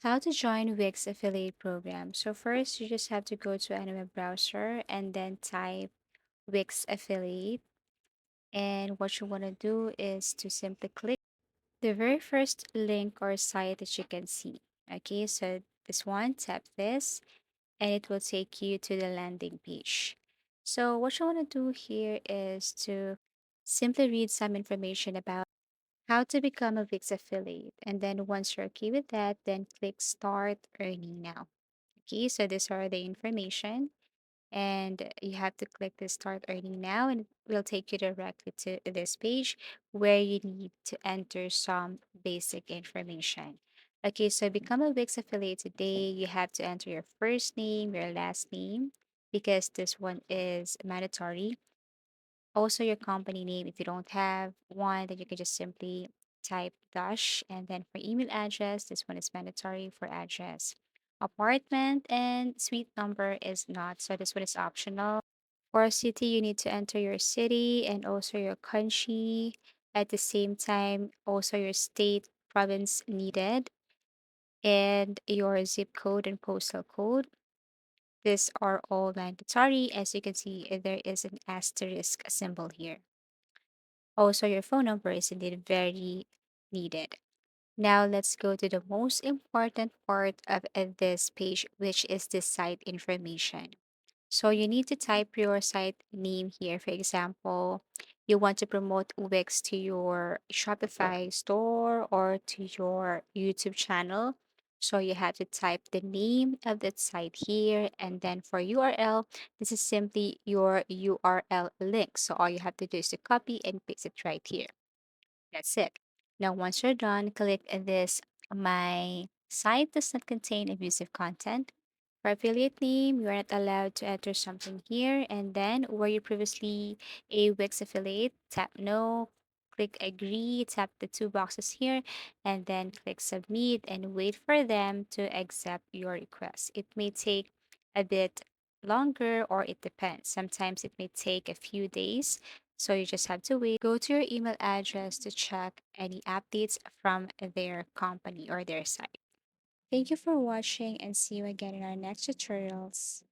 How to join Wix affiliate program. So first, you just have to go to any web browser and then type Wix affiliate. And what you want to do is to simply click the very first link or site that you can see. Okay, so this one, tap this, and it will take you to the landing page. So what you want to do here is to simply read some information about how to become a Wix affiliate. And then once you're okay with that, then click start earning now. Okay, so these are the information, and you have to click the start earning now, and it will take you directly to this page where you need to enter some basic information. Okay, so become a Wix affiliate today. You have to enter your first name, your last name, because this one is mandatory. Also, your company name. If you don't have one, then you can just simply type dash. And then for email address, this one is mandatory for address. Apartment and suite number is not. So this one is optional. For city, you need to enter your city and also your country. At the same time, also your state, province needed, and your zip code and postal code. These are all mandatory. As you can see, there is an asterisk symbol here. Also, your phone number is indeed very needed. Now, let's go to the most important part of this page, which is the site information. So you need to type your site name here. For example, you want to promote Wix to your Shopify store or to your YouTube channel. So you have to type the name of that site here. And then for URL, this is simply your URL link. So all you have to do is to copy and paste it right here. That's it. Now, once you're done, click this My site does not contain abusive content. For affiliate name, you are not allowed to enter something here. And then, were you previously a Wix affiliate? Tap No, click Agree, tap the two boxes here, and then click Submit and wait for them to accept your request. It may take a bit longer or it depends. Sometimes it may take a few days, so you just have to wait. Go to your email address to check any updates from their company or their site. Thank you for watching and see you again in our next tutorials.